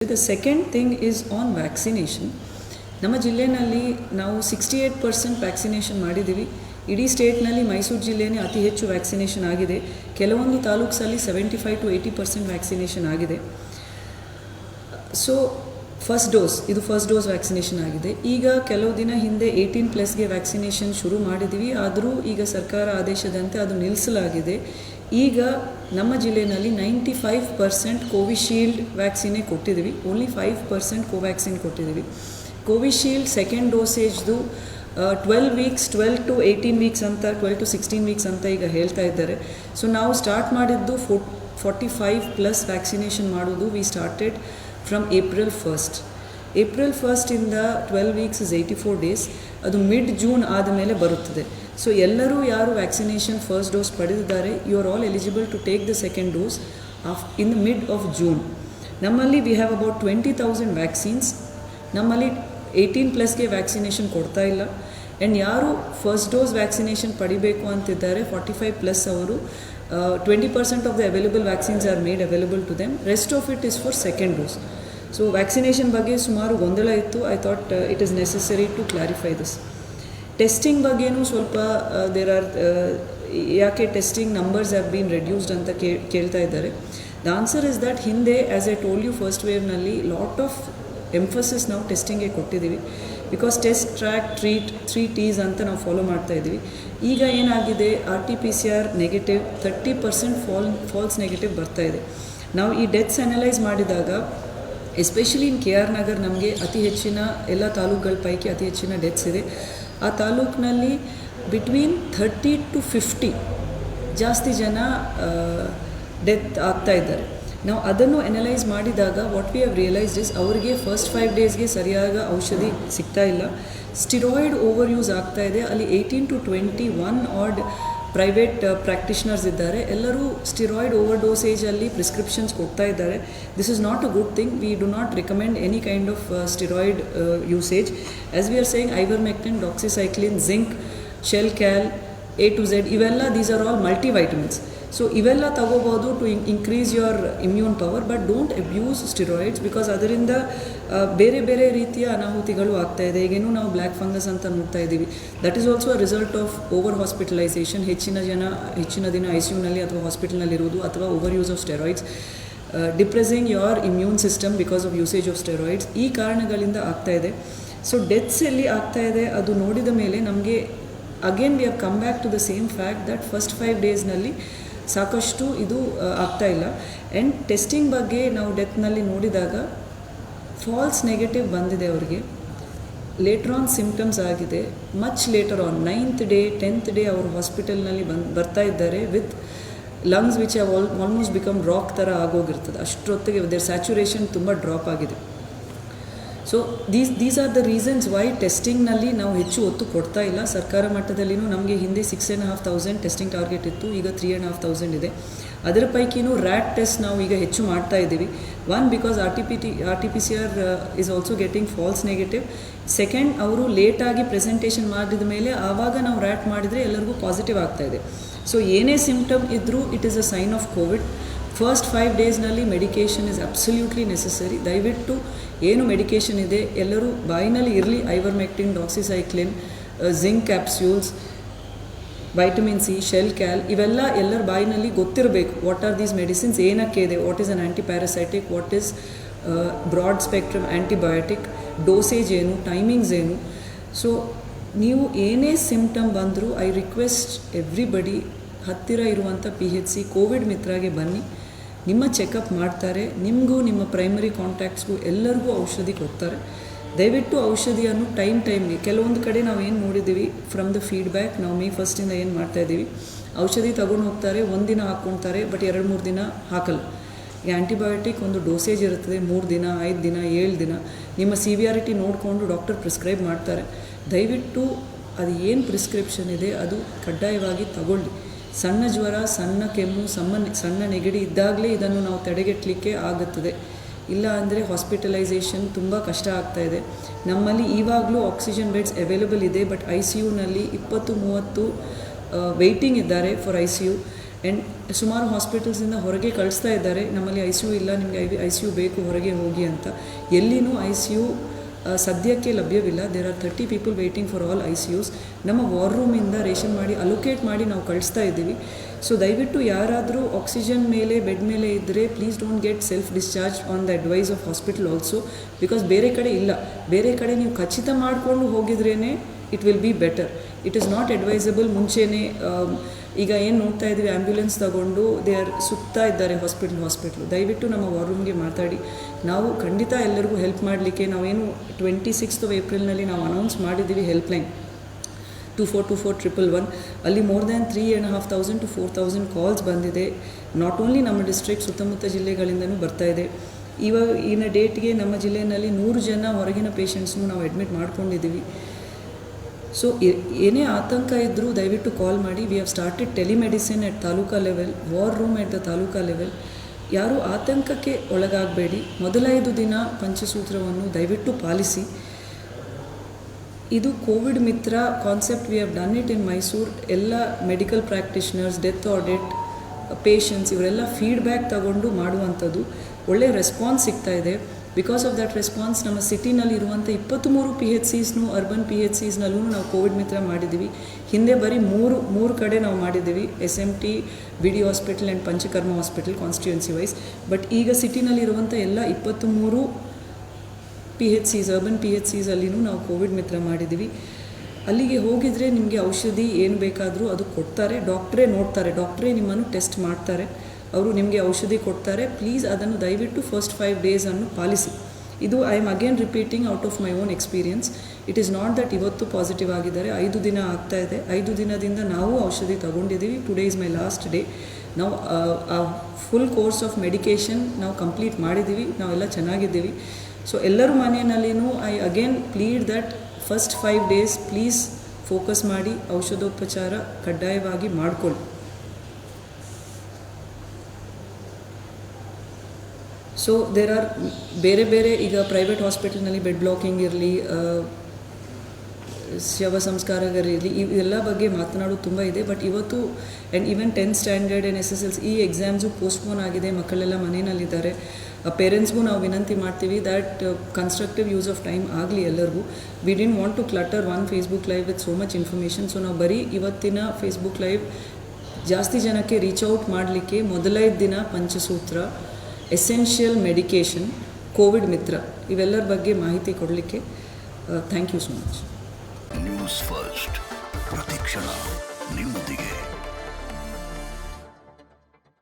The second thing is on vaccination. ನಮ್ಮ ಜಿಲ್ಲೆಯಲ್ಲಿ ನಾವು 68% ವ್ಯಾಕ್ಸಿನೇಷನ್ ಮಾಡಿದ್ದೀವಿ. ಇಡೀ ಸ್ಟೇಟ್ನಲ್ಲಿ ಮೈಸೂರು ಜಿಲ್ಲೆಯೇ ಅತಿ ಹೆಚ್ಚು ವ್ಯಾಕ್ಸಿನೇಷನ್ ಆಗಿದೆ. ಕೆಲವೊಂದು ತಾಲೂಕಲ್ಲಿ 75 to 80% ವ್ಯಾಕ್ಸಿನೇಷನ್ ಆಗಿದೆ. ಸೊ ಫಸ್ಟ್ ಡೋಸ್ ವ್ಯಾಕ್ಸಿನೇಷನ್ ಆಗಿದೆ. ಈಗ ಕೆಲವು ದಿನ ಹಿಂದೆ 18+ಗೆ ವ್ಯಾಕ್ಸಿನೇಷನ್ ಶುರು ಮಾಡಿದ್ದೀವಿ. ಆದರೂ ಈಗ ಸರ್ಕಾರ ಆದೇಶದಂತೆ ಅದು ನಿಲ್ಲಿಸಲಾಗಿದೆ. ಈಗ ನಮ್ಮ ಜಿಲ್ಲೆಯಲ್ಲಿ 95% ಕೋವಿಶೀಲ್ಡ್ ವ್ಯಾಕ್ಸಿನೇ ಕೊಟ್ಟಿದ್ದೀವಿ. ಓನ್ಲಿ 5% ಕೋವ್ಯಾಕ್ಸಿನ್ ಕೊಟ್ಟಿದ್ದೀವಿ. ಕೋವಿಶೀಲ್ಡ್ ಸೆಕೆಂಡ್ ಡೋಸೇಜ್ದು 12 ವೀಕ್ಸ್ 12 to 18 ವೀಕ್ಸ್ ಅಂತ 12 to 16 ವೀಕ್ಸ್ ಅಂತ ಈಗ ಹೇಳ್ತಾ ಇದ್ದಾರೆ. ಸೊ ನಾವು ಸ್ಟಾರ್ಟ್ ಮಾಡಿದ್ದು 45+ ವ್ಯಾಕ್ಸಿನೇಷನ್ ಮಾಡೋದು. We started from April 1st. April 1st ಇಂದ 12 ವೀಕ್ಸ್ ಇಸ್ 84 ಡೇಸ್. ಅದು ಮಿಡ್ ಜೂನ್ ಆದಮೇಲೆ ಬರುತ್ತದೆ. ಸೊ ಎಲ್ಲರೂ ಯಾರು ವ್ಯಾಕ್ಸಿನೇಷನ್ ಫಸ್ಟ್ ಡೋಸ್ ಪಡೆದಿದ್ದಾರೆ, you are all eligible to take the second dose in the mid of June. ನಮ್ಮಲ್ಲಿ we have about 20,000 vaccines. ನಮ್ಮಲ್ಲಿ 18+ಗೆ ವ್ಯಾಕ್ಸಿನೇಷನ್ ಕೊಡ್ತಾ ಇಲ್ಲ. ಆ್ಯಂಡ್ ಯಾರು ಫಸ್ಟ್ ಡೋಸ್ ವ್ಯಾಕ್ಸಿನೇಷನ್ ಪಡಿಬೇಕು ಅಂತಿದ್ದಾರೆ 45+ ಅವರು 20% of the available vaccines are made available to them. Rest of it is for second dose. So vaccination ಬಗ್ಗೆ ಸುಮಾರು ಗೊಂದಲ ಇತ್ತು. I thought it is necessary to clarify this. Testing ಬಗ್ಗೆನೂ ಸ್ವಲ್ಪ ಯಾಕೆ testing numbers have been reduced ಅಂತ ಕೇಳ್ತಾ ಇದ್ದಾರೆ. ದ ಆನ್ಸರ್ ಇಸ್ ದಟ್ ಹಿಂದೆ as I told you first ವೇವ್ನಲ್ಲಿ ಲಾಟ್ ಆಫ್ ಎಂಫಸಿಸ್ ನಾವು ಟೆಸ್ಟಿಂಗ್ಗೆ ಕೊಟ್ಟಿದ್ದೀವಿ. Because test, track, treat 3 T's ಅಂತ ನಾವು ಫಾಲೋ ಮಾಡ್ತಾ ಇದ್ದೀವಿ. ಈಗ ಏನಾಗಿದೆ, RT-PCR ನೆಗೆಟಿವ್ 30% ಫಾಲ್ಸ್ ನೆಗೆಟಿವ್ ಬರ್ತಾ ಇದೆ. ನಾವು ಈ ಡೆತ್ಸ್ ಅನಲೈಸ್ ಮಾಡಿದಾಗ ಎಸ್ಪೆಷಲಿ ಇನ್ KR ನಗರ್ ನಮಗೆ ಅತಿ ಹೆಚ್ಚಿನ ಎಲ್ಲ ತಾಲೂಕುಗಳ ಪೈಕಿ ಅತಿ ಹೆಚ್ಚಿನ ಡೆತ್ಸ್ ಇದೆ. ಆ ತಾಲೂಕಿನಲ್ಲಿ ಬಿಟ್ವೀನ್ 30 to 50 ಜಾಸ್ತಿ ಜನ ಡೆತ್ ಆಗ್ತಾ ಇದ್ದಾರೆ. ನಾವು ಅದನ್ನು ಅನಲೈಸ್ ಮಾಡಿದಾಗ what we have realised is ಅವರಿಗೆ ಫಸ್ಟ್ 5 ಡೇಸ್ಗೆ ಸರಿಯಾದ ಔಷಧಿ ಸಿಗ್ತಾ ಇಲ್ಲ. ಸ್ಟಿರಾಯ್ಡ್ ಓವರ್ ಯೂಸ್ ಆಗ್ತಾ ಇದೆ. ಅಲ್ಲಿ 18 to 21 ಆಡ್ ಪ್ರೈವೇಟ್ ಪ್ರಾಕ್ಟಿಷನರ್ಸ್ ಇದ್ದಾರೆ. ಎಲ್ಲರೂ ಸ್ಟಿರಾಯ್ಡ್ ಓವರ್ ಡೋಸೇಜಲ್ಲಿ ಪ್ರಿಸ್ಕ್ರಿಪ್ಷನ್ಸ್ ಕೊಡ್ತಾ ಇದ್ದಾರೆ. This is not a good thing. We do not recommend any kind of steroid usage. As we are saying ivermectin, doxycycline, zinc, Shelcal, A to Z, ಇವೆಲ್ಲ these are all multivitamins. So ಇವೆಲ್ಲ ತಗೋಬೋದು to increase your immune power. But don't abuse steroids because ಅದರಿಂದ ಬೇರೆ ಬೇರೆ ರೀತಿಯ ಅನಾಹುತಿಗಳು ಆಗ್ತಾ ಇದೆ. ಈಗೇನು ನಾವು ಬ್ಲ್ಯಾಕ್ ಫಂಗಸ್ ಅಂತ ನೋಡ್ತಾ ಇದ್ದೀವಿ. That is also a result of over hospitalisation. ಹೆಚ್ಚಿನ ದಿನ ICUನಲ್ಲಿ ಅಥವಾ ಹಾಸ್ಪಿಟಲ್ನಲ್ಲಿರೋದು ಅಥವಾ over use of steroids, depressing your immune system because of usage of steroids. ಈ ಕಾರಣಗಳಿಂದ ಆಗ್ತಾ ಇದೆ. ಸೊ ಡೆತ್ಸ್ ಎಲ್ಲಿ ಆಗ್ತಾ ಇದೆ ಅದು ನೋಡಿದ ಮೇಲೆ ನಮಗೆ again we have come back to the same fact that first 5 ಡೇಸ್ನಲ್ಲಿ ಸಾಕಷ್ಟು ಇದು ಆಗ್ತಾ ಇಲ್ಲ. ಆ್ಯಂಡ್ ಟೆಸ್ಟಿಂಗ್ ಬಗ್ಗೆ ನಾವು ಡೆತ್ನಲ್ಲಿ ನೋಡಿದಾಗ ಫಾಲ್ಸ್ ನೆಗೆಟಿವ್ ಬಂದಿದೆ ಅವರಿಗೆ. ಲೇಟರ್ ಆನ್ ಸಿಮ್ಟಮ್ಸ್ ಆಗಿದೆ. Much later on 9th day 10th day ಅವರು ಹಾಸ್ಪಿಟಲ್ನಲ್ಲಿ ಬರ್ತಾ ಇದ್ದಾರೆ with lungs which have almost become rock ಥರ ಆಗೋಗಿರ್ತದೆ. ಅಷ್ಟೊತ್ತಿಗೆ ದೇರ್ ಸ್ಯಾಚುರೇಷನ್ ತುಂಬ ಡ್ರಾಪ್ ಆಗಿದೆ. So these are the reasons why ಟೆಸ್ಟಿಂಗ್ನಲ್ಲಿ ನಾವು ಹೆಚ್ಚು ಒತ್ತು ಕೊಡ್ತಾ ಇಲ್ಲ. ಸರ್ಕಾರ ಮಟ್ಟದಲ್ಲಿನೂ ನಮಗೆ ಹಿಂದೆ 6,500 ಟೆಸ್ಟಿಂಗ್ ಟಾರ್ಗೆಟ್ ಇತ್ತು. ಈಗ 3,500 ಇದೆ. ಅದರ ಪೈಕಿನೂ ರ್ಯಾಟ್ ಟೆಸ್ಟ್ ನಾವು ಈಗ ಹೆಚ್ಚು ಮಾಡ್ತಾ ಇದ್ದೀವಿ. One because RT-PCR is also getting falls negative. Second, ಅವರು ಲೇಟಾಗಿ ಪ್ರೆಸೆಂಟೇಷನ್ ಮಾಡಿದ ಮೇಲೆ ಆವಾಗ ನಾವು ರ್ಯಾಟ್ ಮಾಡಿದರೆ ಎಲ್ಲರಿಗೂ ಪಾಸಿಟಿವ್ ಆಗ್ತಾ ಇದೆ. ಸೊ ಏನೇ ಸಿಮ್ಟಮ್ ಇದ್ದರೂ it is a sign of Covid. First 5 ಡೇಸ್ನಲ್ಲಿ ಮೆಡಿಕೇಷನ್ ಇಸ್ ಅಬ್ಸಲ್ಯೂಟ್ಲಿ ನೆಸೆಸರಿ. ದಯವಿಟ್ಟು ಏನು ಮೆಡಿಕೇಷನ್ ಇದೆ ಎಲ್ಲರೂ ಬಾಯಿನಲ್ಲಿ ಇರಲಿ. Ivermectin, doxycycline, zinc capsules, vitamin C, Shelcal, ಇವೆಲ್ಲ ಎಲ್ಲರ ಬಾಯಿನಲ್ಲಿ ಗೊತ್ತಿರಬೇಕು. ವಾಟ್ ಆರ್ ದೀಸ್ ಮೆಡಿಸಿನ್ಸ್, ಏನಕ್ಕೆ ಇದೆ, what is an antiparasitic, what is broad spectrum antibiotic, dosage ಏನು, ಟೈಮಿಂಗ್ಸ್ ಏನು. ಸೊ ನೀವು ಏನೇ ಸಿಮ್ಟಮ್ ಬಂದರೂ ಐ ರಿಕ್ವೆಸ್ಟ್ ಎವ್ರಿಬಡಿ ಹತ್ತಿರ ಇರುವಂಥ PHC ಕೋವಿಡ್ ಮಿತ್ರಾಗೆ ಬನ್ನಿ. ನಿಮ್ಮ ಚೆಕಪ್ ಮಾಡ್ತಾರೆ. ನಿಮಗೂ ನಿಮ್ಮ ಪ್ರೈಮರಿ ಕಾಂಟ್ಯಾಕ್ಟ್ಸ್ಗೂ ಎಲ್ಲರಿಗೂ ಔಷಧಿ ಕೊಡ್ತಾರೆ. ದಯವಿಟ್ಟು ಔಷಧಿಯನ್ನು ಟೈಮ್ಗೆ ಕೆಲವೊಂದು ಕಡೆ ನಾವು ಏನು ನೋಡಿದ್ದೀವಿ ಫ್ರಮ್ ದ ಫೀಡ್ಬ್ಯಾಕ್, ನಾವು May 1st ಏನು ಮಾಡ್ತಾಯಿದ್ದೀವಿ, ಔಷಧಿ ತೊಗೊಂಡು ಹೋಗ್ತಾರೆ, 1 ದಿನ ಹಾಕ್ಕೊಳ್ತಾರೆ, ಬಟ್ 2-3 ದಿನ ಹಾಕಲ್ಲ. ಈ ಆ್ಯಂಟಿಬಯೋಟಿಕ್ ಒಂದು ಡೋಸೇಜ್ ಇರುತ್ತದೆ, 3 ದಿನ, 5 ದಿನ, 7 ದಿನ. ನಿಮ್ಮ ಸಿವಿಯಾರಿಟಿ ನೋಡಿಕೊಂಡು ಡಾಕ್ಟರ್ ಪ್ರಿಸ್ಕ್ರೈಬ್ ಮಾಡ್ತಾರೆ. ದಯವಿಟ್ಟು ಅದು ಏನು ಪ್ರಿಸ್ಕ್ರಿಪ್ಷನ್ ಇದೆ ಅದು ಕಡ್ಡಾಯವಾಗಿ ತಗೊಳ್ಳಿ. ಸಣ್ಣ ಜ್ವರ, ಸಣ್ಣ ಕೆಮ್ಮು, ಸಣ್ಣ ನೆಗಡಿ ಇದ್ದಾಗಲೇ ಇದನ್ನು ನಾವು ತಡೆಗಟ್ಟಲಿಕ್ಕೆ ಆಗುತ್ತದೆ. ಇಲ್ಲ ಅಂದರೆ ಹಾಸ್ಪಿಟಲೈಸೇಷನ್ ತುಂಬ ಕಷ್ಟ ಆಗ್ತಾ ಇದೆ. ನಮ್ಮಲ್ಲಿ ಇವಾಗಲೂ ಆಕ್ಸಿಜನ್ ಬೆಡ್ಸ್ ಅವೈಲೇಬಲ್ ಇದೆ. ಬಟ್ ICUನಲ್ಲಿ 20-30 ವೆಯ್ಟಿಂಗ್ ಇದ್ದಾರೆ ಫಾರ್ ICU. ಆ್ಯಂಡ್ ಸುಮಾರು ಹಾಸ್ಪಿಟಲ್ಸಿಂದ ಹೊರಗೆ ಕಳಿಸ್ತಾ ಇದ್ದಾರೆ, ನಮ್ಮಲ್ಲಿ ICU ಇಲ್ಲ, ನಿಮಗೆ ICU ಬೇಕು, ಹೊರಗೆ ಹೋಗಿ ಅಂತ. ಎಲ್ಲಿನೂ ICU ಸದ್ಯಕ್ಕೆ ಲಭ್ಯವಿಲ್ಲ. There are 30 people waiting for all ICUs. ನಮ್ಮ ವಾರ್ ರೂಮಿಂದ ರೇಷನ್ ಮಾಡಿ ಅಲೋಕೇಟ್ ಮಾಡಿ ನಾವು ಕಳಿಸ್ತಾ ಇದ್ದೀವಿ. ಸೊ ದಯವಿಟ್ಟು ಯಾರಾದರೂ ಆಕ್ಸಿಜನ್ ಮೇಲೆ ಬೆಡ್ ಮೇಲೆ ಇದ್ದರೆ please don't get self discharge on the advice of hospital also, because ಬೇರೆ ಕಡೆ ಇಲ್ಲ. ಬೇರೆ ಕಡೆ ನೀವು ಖಚಿತ ಮಾಡಿಕೊಂಡು ಹೋಗಿದ್ರೇ it will be better. It is not advisable ಮುಂಚೆನೇ ಈಗ ಏನು ನೋಡ್ತಾ ಇದ್ದೀವಿ, ಆ್ಯಂಬ್ಯುಲೆನ್ಸ್ ತಗೊಂಡು ದೇ ಆರ್ ಸುತ್ತಾ ಇದ್ದಾರೆ ಹಾಸ್ಪಿಟ್ಲು. ದಯವಿಟ್ಟು ನಮ್ಮ ವಾರ್ ರೂಮ್ಗೆ ಮಾತಾಡಿ. ನಾವು ಖಂಡಿತ ಎಲ್ಲರಿಗೂ ಹೆಲ್ಪ್ ಮಾಡಲಿಕ್ಕೆ ನಾವೇನು 26th ಏಪ್ರಿಲ್ನಲ್ಲಿ ನಾವು ಅನೌನ್ಸ್ ಮಾಡಿದ್ದೀವಿ ಹೆಲ್ಪ್ಲೈನ್ 242411. ಅಲ್ಲಿ ಮೋರ್ ದ್ಯಾನ್ 3,500 to 4,000 ಕಾಲ್ಸ್ ಬಂದಿದೆ. ನಾಟ್ ಓನ್ಲಿ ನಮ್ಮ ಡಿಸ್ಟ್ರಿಕ್ಟ್, ಸುತ್ತಮುತ್ತ ಜಿಲ್ಲೆಗಳಿಂದನೂ ಬರ್ತಾ ಇದೆ. ಈಗಿನ ಡೇಟ್ಗೆ ನಮ್ಮ ಜಿಲ್ಲೆಯಲ್ಲಿ 100 ಜನ ಹೊರಗಿನ ಪೇಷಂಟ್ಸ್ನು ನಾವು ಅಡ್ಮಿಟ್ ಮಾಡ್ಕೊಂಡಿದ್ದೀವಿ. ಸೊ ಏನೇ ಆತಂಕ ಇದ್ದರೂ ದಯವಿಟ್ಟು ಕಾಲ್ ಮಾಡಿ. We have started telemedicine at taluka level, war room at the taluka level. ಯಾರೂ ಆತಂಕಕ್ಕೆ ಒಳಗಾಗಬೇಡಿ. ಮೊದಲ 5 ದಿನ ಪಂಚಸೂತ್ರವನ್ನು ದಯವಿಟ್ಟು ಪಾಲಿಸಿ. ಇದು Covid Mitra concept, we have done it in Mysuru. ಎಲ್ಲ medical practitioners, death audit patients ಇವರೆಲ್ಲ ಫೀಡ್ಬ್ಯಾಕ್ ತಗೊಂಡು ಮಾಡುವಂಥದ್ದು. ಒಳ್ಳೆಯ ರೆಸ್ಪಾನ್ಸ್ ಸಿಗ್ತಾ ಇದೆ. ಬಿಕಾಸ್ ಆಫ್ ದಟ್ ರೆಸ್ಪಾನ್ಸ್ ನಮ್ಮ ಸಿಟಿನಲ್ಲಿ ಇರುವಂಥ 23 PHCಸ್ನು ಅರ್ಬನ್ PHCಸ್ನಲ್ಲೂ ನಾವು ಕೋವಿಡ್ ಮಿತ್ರ ಮಾಡಿದ್ದೀವಿ. ಹಿಂದೆ ಬರೀ ಮೂರು ಕಡೆ ನಾವು ಮಾಡಿದ್ದೀವಿ, SMT, BD hospital and Panchakarma hospital constituency wise. But ಈಗ ಸಿಟಿನಲ್ಲಿರುವಂಥ ಎಲ್ಲ 23 PHCs ಅರ್ಬನ್ PHCs ಅಲ್ಲಿನೂ ನಾವು ಕೋವಿಡ್ ಮಿತ್ರ ಮಾಡಿದ್ದೀವಿ. ಅಲ್ಲಿಗೆ ಹೋಗಿದರೆ ನಿಮಗೆ ಔಷಧಿ ಏನು ಬೇಕಾದರೂ ಅದು ಕೊಡ್ತಾರೆ. ಡಾಕ್ಟ್ರೇ ನೋಡ್ತಾರೆ, ಡಾಕ್ಟ್ರೇ ನಿಮ್ಮನ್ನು ಟೆಸ್ಟ್ ಮಾಡ್ತಾರೆ, ಅವರು ನಿಮಗೆ ಔಷಧಿ ಕೊಡ್ತಾರೆ. ಪ್ಲೀಸ್ ಅದನ್ನು ದಯವಿಟ್ಟು ಫಸ್ಟ್ 5 ಡೇಸನ್ನು ಪಾಲಿಸಿ. ಇದು I am again repeating out of my own experience. It is not that ಇವತ್ತು ಪಾಸಿಟಿವ್ ಆಗಿದ್ದಾರೆ, 5 ದಿನ ಆಗ್ತಾ ಇದೆ. 5 ದಿನದಿಂದ ನಾವು ಔಷಧಿ ತಗೊಂಡಿದ್ದೀವಿ. Today is my last day. ನಾವು ಫುಲ್ ಕೋರ್ಸ್ ಆಫ್ ಮೆಡಿಕೇಷನ್ ನಾವು ಕಂಪ್ಲೀಟ್ ಮಾಡಿದ್ದೀವಿ, ನಾವೆಲ್ಲ ಚೆನ್ನಾಗಿದ್ದೀವಿ. ಸೊ ಎಲ್ಲರ ಮನೆಯಲ್ಲಿನೂ I again plead that first 5 days please focus ಮಾಡಿ ಔಷಧೋಪಚಾರ ಕಡ್ಡಾಯವಾಗಿ ಮಾಡಿಕೊಳ್ಳಿ. ಸೊ ದೇರ್ ಆರ್ ಬೇರೆ ಈಗ ಪ್ರೈವೇಟ್ ಹಾಸ್ಪಿಟಲ್ನಲ್ಲಿ ಬೆಡ್ ಬ್ಲಾಕಿಂಗ್ ಇರಲಿ, ಶವ ಸಂಸ್ಕಾರಗಳಿರಲಿ, ಇವೆಲ್ಲ ಬಗ್ಗೆ ಮಾತನಾಡೋದು ತುಂಬ ಇದೆ. ಬಟ್ ಇವತ್ತು and even 10th standard and SSLC ಈ ಎಕ್ಸಾಮ್ಸು ಪೋಸ್ಟ್ಪೋನ್ ಆಗಿದೆ. ಮಕ್ಕಳೆಲ್ಲ ಮನೆಯಲ್ಲಿದ್ದಾರೆ. ಪೇರೆಂಟ್ಸ್ಗೂ ನಾವು ವಿನಂತಿ ಮಾಡ್ತೀವಿ that constructive use of time ಆಗಲಿ ಎಲ್ಲರಿಗೂ. We didn't want to clutter on Facebook live with so much information. So ನಾವು ಬರೀ ಇವತ್ತಿನ ಫೇಸ್ಬುಕ್ ಲೈವ್ ಜಾಸ್ತಿ ಜನಕ್ಕೆ ರೀಚ್ ಔಟ್ ಮಾಡಲಿಕ್ಕೆ ಮೊದಲೈದು ದಿನ ಪಂಚಸೂತ್ರ, ಎಸೆನ್ಷಿಯಲ್ ಮೆಡಿಕೇಷನ್, ಕೋವಿಡ್ ಮಿತ್ರ ಇವೆಲ್ಲರ ಬಗ್ಗೆ ಮಾಹಿತಿ ಕೊಡಲಿಕ್ಕೆ. Thank you so much. News first, ಪ್ರತಿಕ್ಷಣ ನಿಮ್ಮೊಂದಿಗೆ.